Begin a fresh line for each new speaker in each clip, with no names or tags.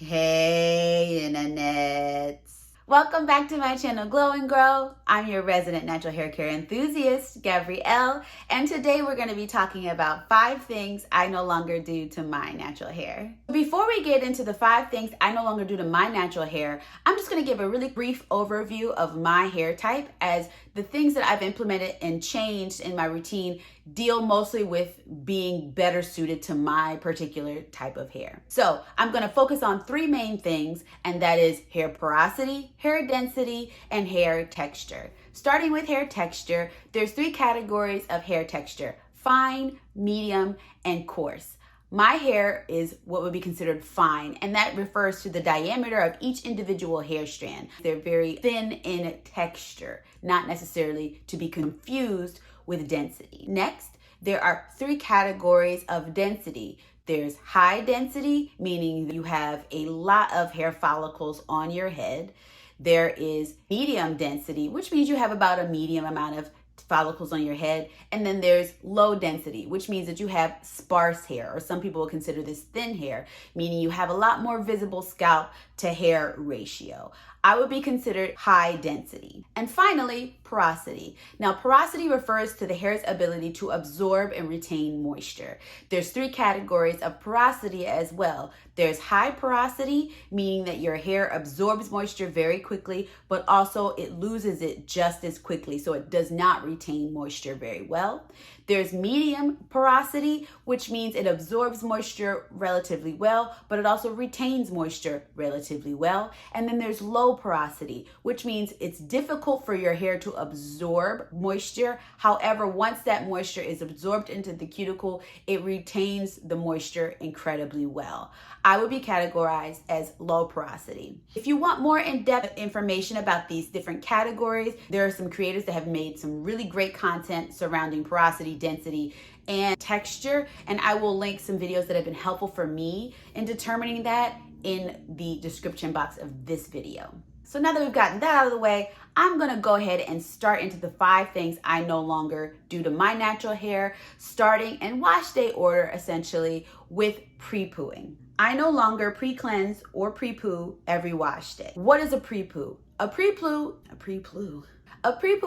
Hey, Innanets. Welcome back to my channel, Glow and Grow. I'm your resident natural hair care enthusiast, Gabrielle, and today we're going to be talking about 5 things I no longer do to my natural hair. Before we get into the 5 things I no longer do to my natural hair, I'm just going to give a really brief overview of my hair type, as the things that I've implemented and changed in my routine deal mostly with being better suited to my particular type of hair. So I'm going to focus on 3 main things, and that is hair porosity, hair density, and hair texture. Starting with hair texture, there's 3 categories of hair texture: fine, medium, and coarse. My hair is what would be considered fine, and that refers to the diameter of each individual hair strand. They're very thin in texture, not necessarily to be confused with density. Next, there are 3 categories of density. There's high density, meaning you have a lot of hair follicles on your head. There is medium density, which means you have about a medium amount of follicles on your head. And then there's low density, which means that you have sparse hair, or some people will consider this thin hair, meaning you have a lot more visible scalp to hair ratio. I would be considered high density. And finally, porosity. Now, porosity refers to the hair's ability to absorb and retain moisture. There's 3 categories of porosity as well. There's high porosity, meaning that your hair absorbs moisture very quickly, but also it loses it just as quickly, so it does not retain moisture very well. There's medium porosity, which means it absorbs moisture relatively well, but it also retains moisture relatively well. And then there's low porosity, which means it's difficult for your hair to absorb moisture. However, once that moisture is absorbed into the cuticle, it retains the moisture incredibly well. I would be categorized as low porosity. If you want more in-depth information about these different categories, there are some creators that have made some really great content surrounding porosity, density, and texture, and I will link some videos that have been helpful for me in determining that in the description box of this video. So now that we've gotten that out of the way, I'm gonna go ahead and start into the 5 things I no longer do to my natural hair, starting in wash day order, essentially, with pre-pooing. I no longer pre-cleanse or pre-poo every wash day. What is a pre-poo? A pre-poo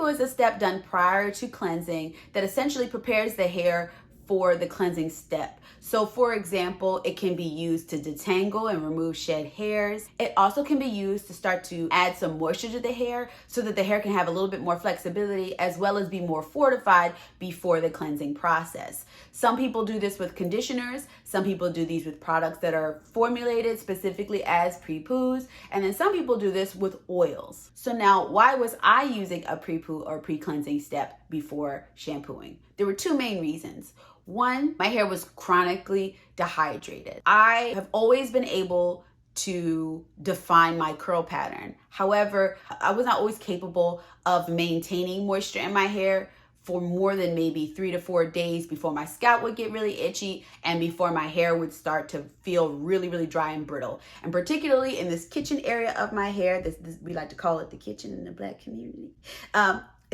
is a step done prior to cleansing that essentially prepares the hair for the cleansing step. So for example, it can be used to detangle and remove shed hairs. It also can be used to start to add some moisture to the hair so that the hair can have a little bit more flexibility, as well as be more fortified before the cleansing process. Some people do this with conditioners. Some people do these with products that are formulated specifically as pre-poos. And then some people do this with oils. So now, why was I using a pre-poo or pre-cleansing step before shampooing? There were 2 main reasons. One, my hair was chronically dehydrated. I have always been able to define my curl pattern. However, I was not always capable of maintaining moisture in my hair for more than maybe 3 to 4 days before my scalp would get really itchy and before my hair would start to feel really, really dry and brittle. And particularly in this kitchen area of my hair, this we like to call it the kitchen in the Black community.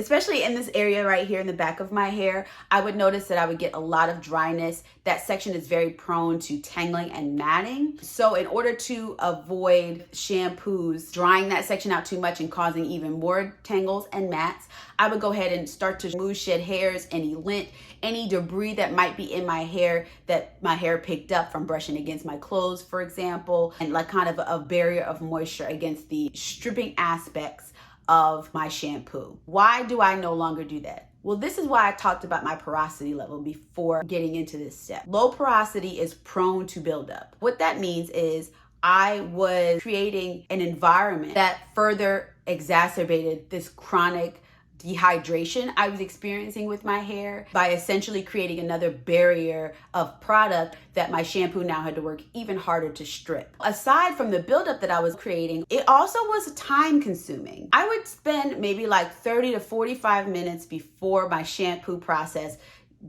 Especially in this area right here in the back of my hair, I would notice that I would get a lot of dryness. That section is very prone to tangling and matting. So in order to avoid shampoos drying that section out too much and causing even more tangles and mats, I would go ahead and start to remove shed hairs, any lint, any debris that might be in my hair that my hair picked up from brushing against my clothes, for example, and like kind of a barrier of moisture against the stripping aspects of my shampoo. Why do I no longer do that? Well, this is why I talked about my porosity level before getting into this step. Low porosity is prone to buildup. What that means is I was creating an environment that further exacerbated this chronic dehydration I was experiencing with my hair by essentially creating another barrier of product that my shampoo now had to work even harder to strip. Aside from the buildup that I was creating, it also was time consuming. I would spend maybe like 30 to 45 minutes before my shampoo process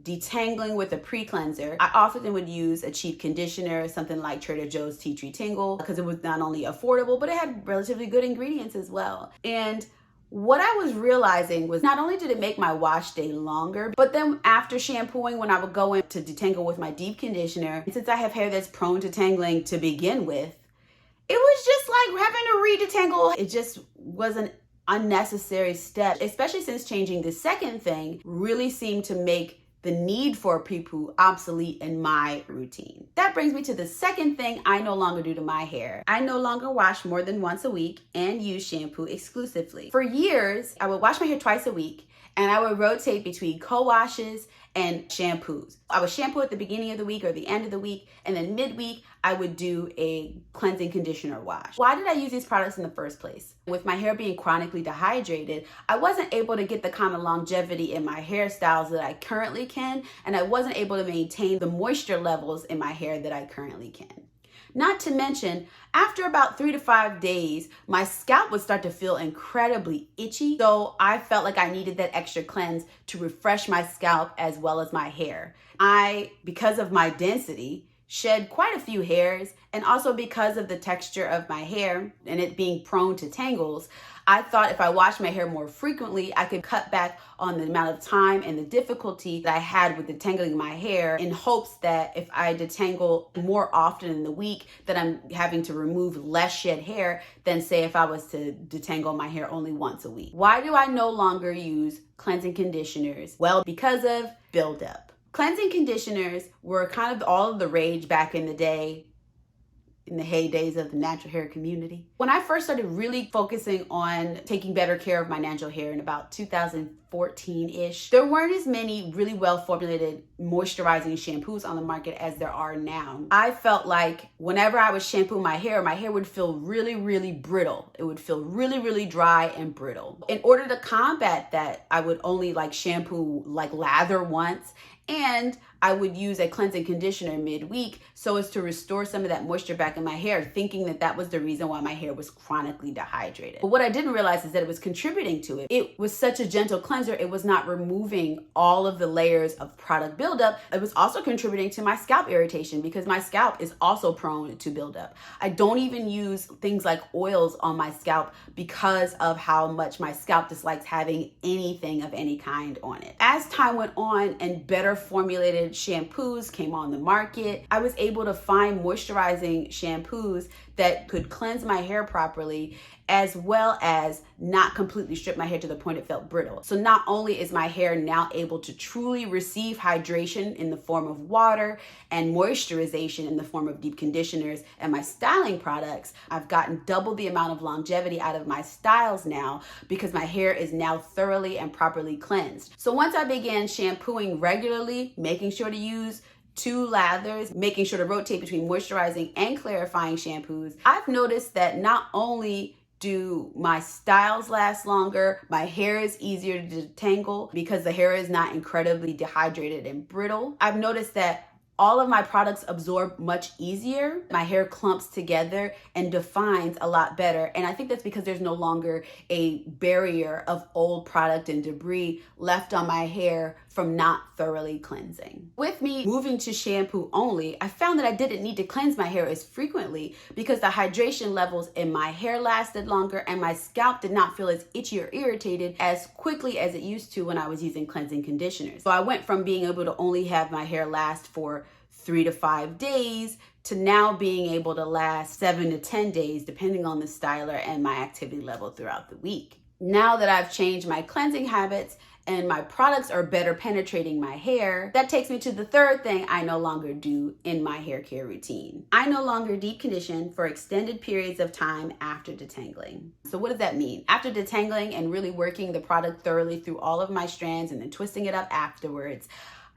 detangling with a pre-cleanser. I often would use a cheap conditioner, something like Trader Joe's Tea Tree Tingle, because it was not only affordable, but it had relatively good ingredients as well. And what I was realizing was not only did it make my wash day longer, but then after shampooing, when I would go in to detangle with my deep conditioner, and since I have hair that's prone to tangling to begin with, like having to re-detangle. It just was an unnecessary step, especially since changing the second thing really seemed to make the need for a pre-poo obsolete in my routine. That brings me to the second thing I no longer do to my hair. I no longer wash more than once a week and use shampoo exclusively. For years, I would wash my hair twice a week and I would rotate between co-washes and shampoos. I would shampoo at the beginning of the week or the end of the week, and then midweek, I would do a cleansing conditioner wash. Why did I use these products in the first place? With my hair being chronically dehydrated, I wasn't able to get the kind of longevity in my hairstyles that I currently can, and I wasn't able to maintain the moisture levels in my hair that I currently can. Not to mention, after about 3 to 5 days, my scalp would start to feel incredibly itchy. So I felt like I needed that extra cleanse to refresh my scalp as well as my hair. I, because of my density, shed quite a few hairs, and also because of the texture of my hair and it being prone to tangles, I thought if I washed my hair more frequently, I could cut back on the amount of time and the difficulty that I had with detangling my hair, in hopes that if I detangle more often in the week, that I'm having to remove less shed hair than, say, if I was to detangle my hair only once a week. Why do I no longer use cleansing conditioners? Well, because of buildup. Cleansing conditioners were kind of all of the rage back in the day, in the heydays of the natural hair community. When I first started really focusing on taking better care of my natural hair in about 2014-ish, there weren't as many really well-formulated moisturizing shampoos on the market as there are now. I felt like whenever I would shampoo my hair would feel really, really brittle. It would feel really, really dry and brittle. In order to combat that, I would only shampoo lather once, and I would use a cleansing conditioner midweek so as to restore some of that moisture back in my hair, thinking that that was the reason why my hair was chronically dehydrated. But what I didn't realize is that it was contributing to it. It was such a gentle cleanser, it was not removing all of the layers of product buildup. It was also contributing to my scalp irritation because my scalp is also prone to buildup. I don't even use things like oils on my scalp because of how much my scalp dislikes having anything of any kind on it. As time went on and better formulated shampoos came on the market, I was able to find moisturizing shampoos that could cleanse my hair properly, as well as not completely strip my hair to the point it felt brittle. So not only is my hair now able to truly receive hydration in the form of water and moisturization in the form of deep conditioners and my styling products, I've gotten double the amount of longevity out of my styles now because my hair is now thoroughly and properly cleansed. So once I began shampooing regularly, making sure to use 2 lathers, making sure to rotate between moisturizing and clarifying shampoos, I've noticed that not only do my styles last longer, my hair is easier to detangle because the hair is not incredibly dehydrated and brittle. I've noticed that all of my products absorb much easier. My hair clumps together and defines a lot better. And I think that's because there's no longer a barrier of old product and debris left on my hair from not thoroughly cleansing. With me moving to shampoo only, I found that I didn't need to cleanse my hair as frequently because the hydration levels in my hair lasted longer and my scalp did not feel as itchy or irritated as quickly as it used to when I was using cleansing conditioners. So I went from being able to only have my hair last for 3 to 5 days to now being able to last 7 to 10 days, depending on the styler and my activity level throughout the week. Now that I've changed my cleansing habits and my products are better penetrating my hair, that takes me to the third thing I no longer do in my hair care routine. I no longer deep condition for extended periods of time after detangling. So what does that mean? After detangling and really working the product thoroughly through all of my strands and then twisting it up afterwards,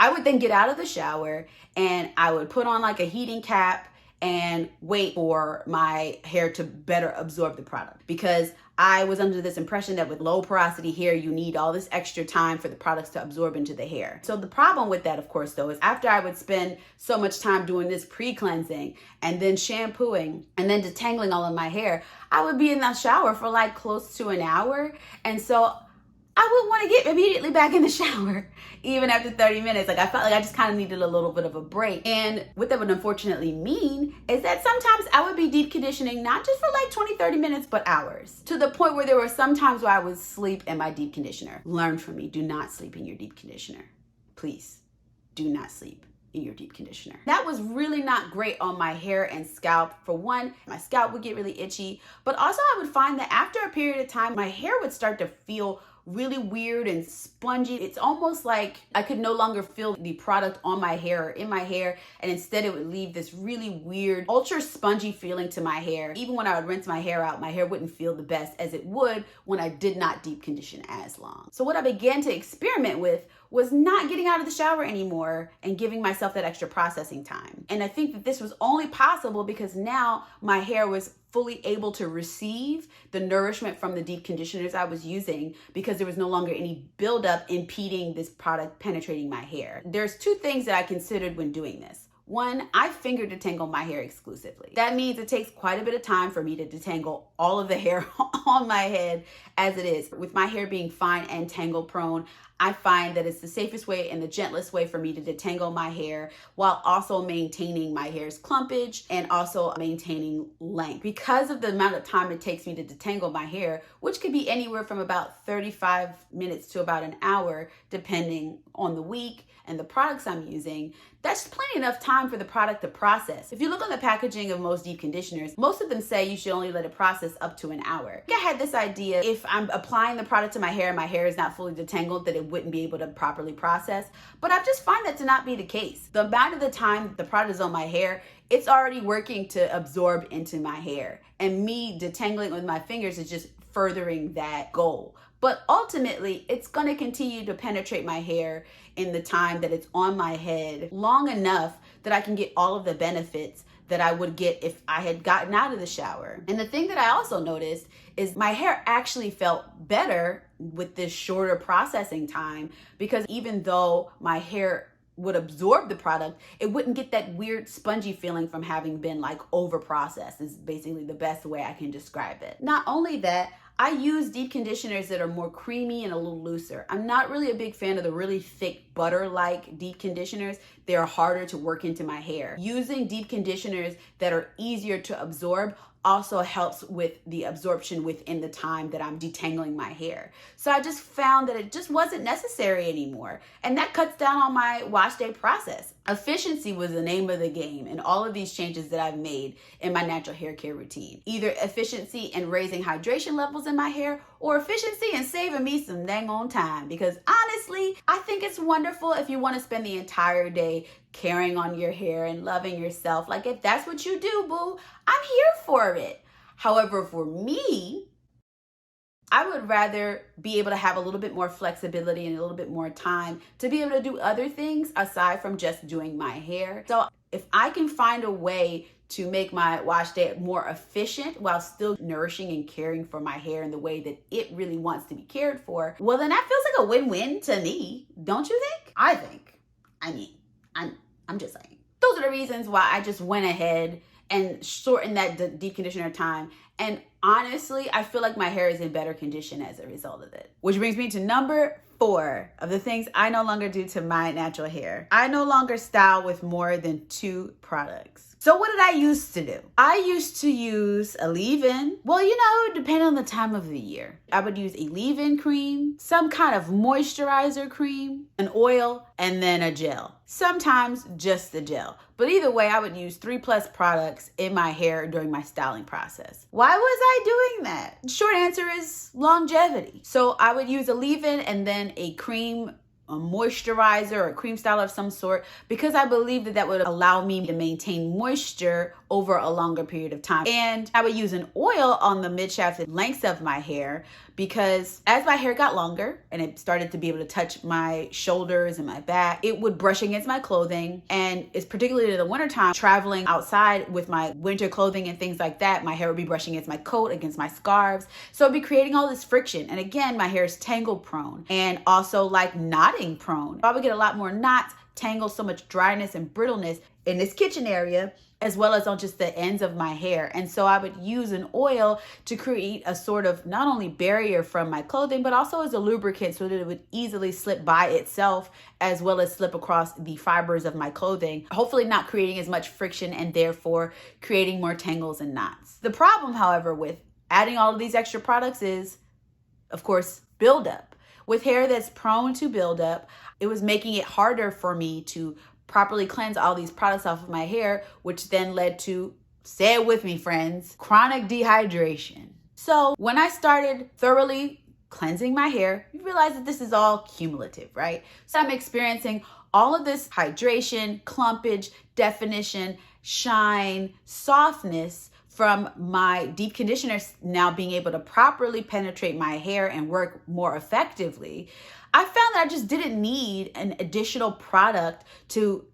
I would then get out of the shower and I would put on a heating cap and wait for my hair to better absorb the product, because I was under this impression that with low porosity hair, you need all this extra time for the products to absorb into the hair. So the problem with that, of course, though, is after I would spend so much time doing this pre-cleansing and then shampooing and then detangling all of my hair, I would be in that shower for close to an hour. And so I would want to get immediately back in the shower, even after 30 minutes. I felt like I just kind of needed a little bit of a break. And what that would unfortunately mean is that sometimes I would be deep conditioning, not just for 20, 30 minutes, but hours. To the point where there were some times where I would sleep in my deep conditioner. Learn from me. Do not sleep in your deep conditioner. Please, do not sleep in your deep conditioner. That was really not great on my hair and scalp. For one, my scalp would get really itchy, but also I would find that after a period of time, my hair would start to feel really weird and spongy. It's almost like I could no longer feel the product on my hair or in my hair, and instead it would leave this really weird, ultra spongy feeling to my hair. Even when I would rinse my hair out, my hair wouldn't feel the best as it would when I did not deep condition as long. So what I began to experiment with was not getting out of the shower anymore and giving myself that extra processing time. And I think that this was only possible because now my hair was fully able to receive the nourishment from the deep conditioners I was using because there was no longer any buildup impeding this product penetrating my hair. There's two things that I considered when doing this. One, I finger detangle my hair exclusively. That means it takes quite a bit of time for me to detangle all of the hair on my head as it is. With my hair being fine and tangle prone, I find that it's the safest way and the gentlest way for me to detangle my hair while also maintaining my hair's clumpage and also maintaining length. Because of the amount of time it takes me to detangle my hair, which could be anywhere from about 35 minutes to about an hour, depending on the week and the products I'm using, that's plenty enough time for the product to process. If you look on the packaging of most deep conditioners, most of them say you should only let it process up to an hour. I had this idea, if I'm applying the product to my hair and my hair is not fully detangled, that it wouldn't be able to properly process. But I just find that to not be the case. The amount of the time the product is on my hair, it's already working to absorb into my hair. And me detangling with my fingers is just furthering that goal. But ultimately, it's going to continue to penetrate my hair in the time that it's on my head long enough that I can get all of the benefits that I would get if I had gotten out of the shower. And the thing that I also noticed is my hair actually felt better with this shorter processing time, because even though my hair would absorb the product, it wouldn't get that weird spongy feeling from having been like over processed, is basically the best way I can describe it. Not only that, I use deep conditioners that are more creamy and a little looser. I'm not really a big fan of the really thick butter-like deep conditioners. They're harder to work into my hair. Using deep conditioners that are easier to absorb also helps with the absorption within the time that I'm detangling my hair. So I just found that it just wasn't necessary anymore. And that cuts down on my wash day process. Efficiency was the name of the game in all of these changes that I've made in my natural hair care routine. Either efficiency in raising hydration levels in my hair, or efficiency in saving me some dang on time. Because honestly, I think it's wonderful if you want to spend the entire day caring on your hair and loving yourself. Like, if that's what you do, boo, I'm here for it. However, for me, I would rather be able to have a little bit more flexibility and a little bit more time to be able to do other things aside from just doing my hair. So if I can find a way to make my wash day more efficient while still nourishing and caring for my hair in the way that it really wants to be cared for, well, then that feels like a win-win to me. Don't you think? I think. I mean, I'm just saying. Those are the reasons why I just went ahead and shortened that deep conditioner time. And honestly, I feel like my hair is in better condition as a result of it. Which brings me to number 4 of the things I no longer do to my natural hair. I no longer style with more than 2 products. So what did I used to do? I used to use a leave-in. Well, depending on the time of the year. I would use a leave-in cream, some kind of moisturizer cream, an oil, and then a gel. Sometimes just the gel. But either way, I would use 3+ products in my hair during my styling process. Why was I doing that? Short answer is longevity. So I would use a leave-in and then a cream, a moisturizer or a cream style of some sort, because I believe that would allow me to maintain moisture over a longer period of time. And I would use an oil on the mid-shaft and lengths of my hair, because as my hair got longer and it started to be able to touch my shoulders and my back, it would brush against my clothing. And it's particularly in the wintertime, traveling outside with my winter clothing and things like that, my hair would be brushing against my coat, against my scarves. So it'd be creating all this friction. And again, my hair is tangle prone and also like knotting prone. I would get a lot more knots, tangles, so much dryness and brittleness in this kitchen area, as well as on just the ends of my hair. And so I would use an oil to create a sort of not only barrier from my clothing, but also as a lubricant so that it would easily slip by itself, as well as slip across the fibers of my clothing, hopefully not creating as much friction and therefore creating more tangles and knots. The problem, however, with adding all of these extra products is, of course, buildup. With hair that's prone to buildup, it was making it harder for me to properly cleanse all these products off of my hair, which then led to, say it with me, friends, chronic dehydration. So when I started thoroughly cleansing my hair, you realize that this is all cumulative, right? So I'm experiencing all of this hydration, clumpage, definition, shine, softness from my deep conditioner now being able to properly penetrate my hair and work more effectively. I found that I just didn't need an additional product to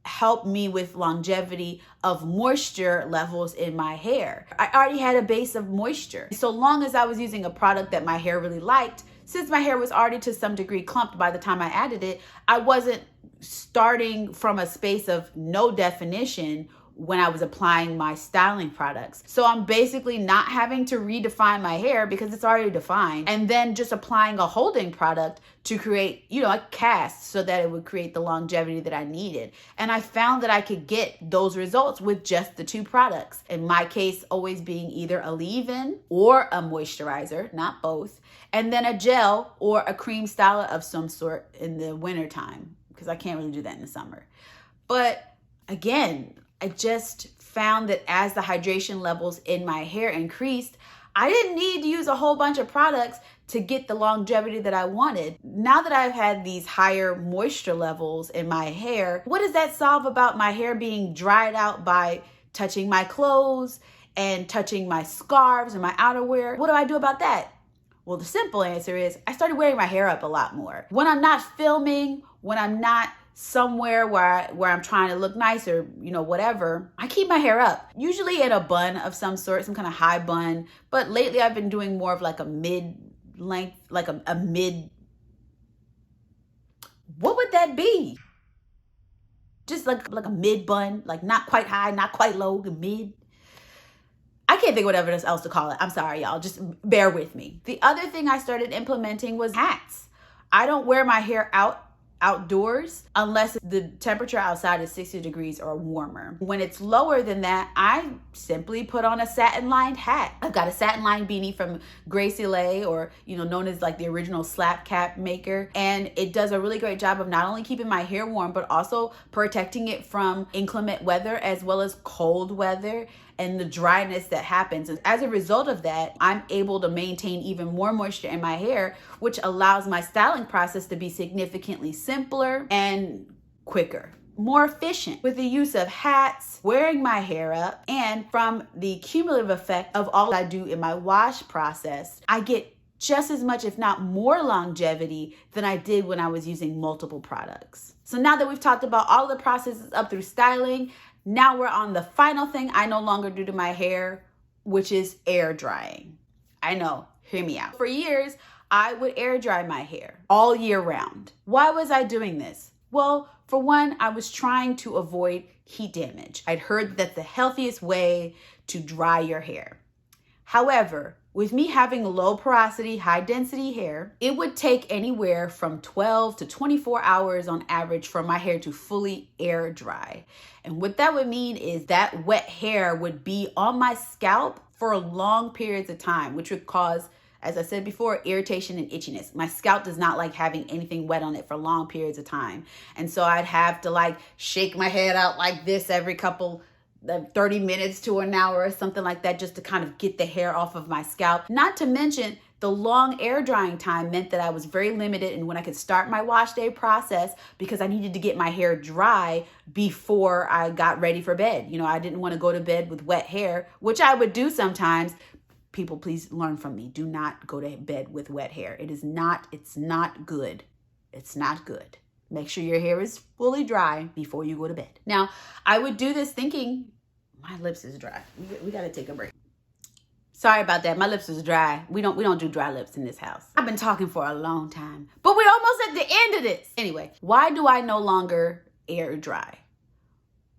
help me with longevity of moisture levels in my hair. I already had a base of moisture. So long as I was using a product that my hair really liked, since my hair was already to some degree clumped by the time I added it, I wasn't starting from a space of no definition when I was applying my styling products. So I'm basically not having to redefine my hair because it's already defined, and then just applying a holding product to create, a cast so that it would create the longevity that I needed. And I found that I could get those results with just the two products. In my case, always being either a leave-in or a moisturizer, not both, and then a gel or a cream styler of some sort in the wintertime, because I can't really do that in the summer. But again, I just found that as the hydration levels in my hair increased, I didn't need to use a whole bunch of products to get the longevity that I wanted. Now that I've had these higher moisture levels in my hair, what does that solve about my hair being dried out by touching my clothes and touching my scarves and my outerwear? What do I do about that? Well, the simple answer is I started wearing my hair up a lot more. When I'm not filming, when I'm not somewhere where I'm trying to look nice or, whatever, I keep my hair up. Usually in a bun of some sort, some kind of high bun. But lately I've been doing more of like a mid-length, like a mid, what would that be? Just like a mid bun, like not quite high, not quite low, mid. I can't think of whatever else to call it. I'm sorry, y'all. Just bear with me. The other thing I started implementing was hats. I don't wear my hair outdoors unless the temperature outside is 60 degrees or warmer. When it's lower than that, I simply put on a satin lined hat. I've got a satin lined beanie from Gracie Lay, or known as like the original slap cap maker, and it does a really great job of not only keeping my hair warm but also protecting it from inclement weather as well as cold weather and the dryness that happens. And as a result of that, I'm able to maintain even more moisture in my hair, which allows my styling process to be significantly simpler and quicker, more efficient with the use of hats, wearing my hair up, and from the cumulative effect of all I do in my wash process, I get just as much, if not more, longevity than I did when I was using multiple products. So now that we've talked about all the processes up through styling, now we're on the final thing I no longer do to my hair, which is air drying. I know, hear me out. For years, I would air dry my hair all year round. Why was I doing this? Well, for one, I was trying to avoid heat damage. I'd heard that the healthiest way to dry your hair. However, with me having low porosity, high density hair, it would take anywhere from 12 to 24 hours on average for my hair to fully air dry. And what that would mean is that wet hair would be on my scalp for long periods of time, which would cause, as I said before, irritation and itchiness. My scalp does not like having anything wet on it for long periods of time. And so I'd have to shake my head out like this every couple 30 minutes to an hour or something like that, just to kind of get the hair off of my scalp. Not to mention the long air drying time meant that I was very limited in when I could start my wash day process, because I needed to get my hair dry before I got ready for bed. I didn't want to go to bed with wet hair, which I would do sometimes. People, please learn from me. Do not go to bed with wet hair. It's not good. It's not good. Make sure your hair is fully dry before you go to bed. Now, I would do this thinking, my lips is dry. We got to take a break. Sorry about that. My lips is dry. We don't do dry lips in this house. I've been talking for a long time, but we're almost at the end of this. Anyway, why do I no longer air dry?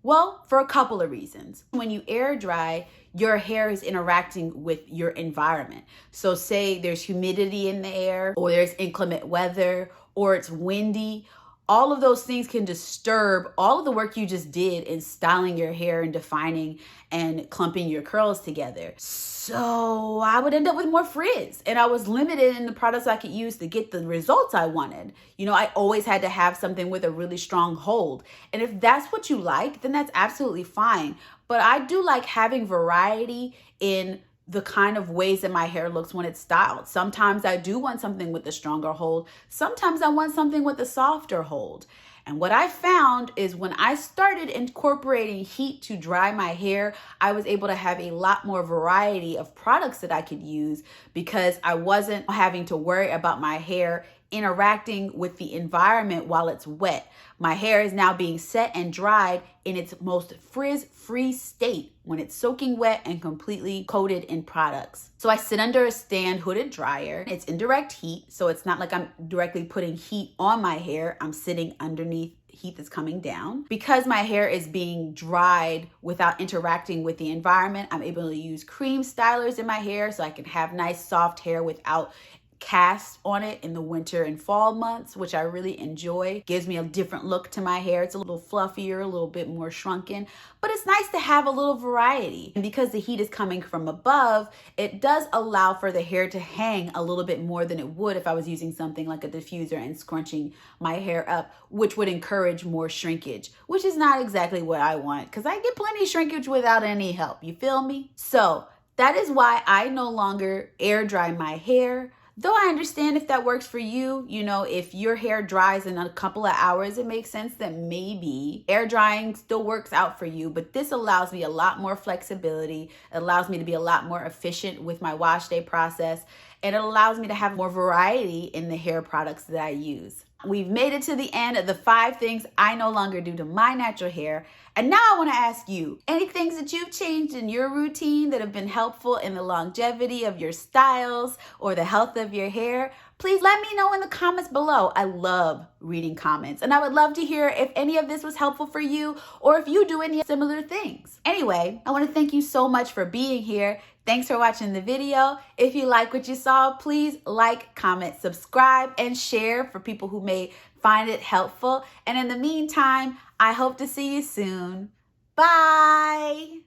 Well, for a couple of reasons. When you air dry, your hair is interacting with your environment. So say there's humidity in the air, or there's inclement weather, or it's windy. all of those things can disturb all of the work you just did in styling your hair and defining and clumping your curls together. So I would end up with more frizz, and I was limited in the products I could use to get the results I wanted. You know, I always had to have something with a really strong hold. And if that's what you like, then that's absolutely fine. But I do like having variety in the kind of ways that my hair looks when it's styled. Sometimes I do want something with a stronger hold. Sometimes I want something with a softer hold. And what I found is when I started incorporating heat to dry my hair, I was able to have a lot more variety of products that I could use because I wasn't having to worry about my hair interacting with the environment while it's wet. My hair is now being set and dried in its most frizz-free state when it's soaking wet and completely coated in products. So I sit under a stand hooded dryer. It's indirect heat, so it's not like I'm directly putting heat on my hair. I'm sitting underneath heat that's coming down. Because my hair is being dried without interacting with the environment, I'm able to use cream stylers in my hair so I can have nice soft hair without cast on it in the winter and fall months, which I really enjoy. Gives me a different look to my hair. It's a little fluffier, a little bit more shrunken, but it's nice to have a little variety. And because the heat is coming from above, it does allow for the hair to hang a little bit more than it would if I was using something like a diffuser and scrunching my hair up, which would encourage more shrinkage, which is not exactly what I want because I get plenty of shrinkage without any help. You feel me? So that is why I no longer air dry my hair. Though I understand if that works for you, you know, if your hair dries in a couple of hours, it makes sense that maybe air drying still works out for you. But this allows me a lot more flexibility. It allows me to be a lot more efficient with my wash day process. And it allows me to have more variety in the hair products that I use. We've made it to the end of the 5 things I no longer do to my natural hair. And now I want to ask you, any things that you've changed in your routine that have been helpful in the longevity of your styles or the health of your hair? Please let me know in the comments below. I love reading comments, and I would love to hear if any of this was helpful for you or if you do any similar things. Anyway, I want to thank you so much for being here. Thanks for watching the video. If you like what you saw, please like, comment, subscribe, and share for people who may find it helpful. And in the meantime, I hope to see you soon. Bye.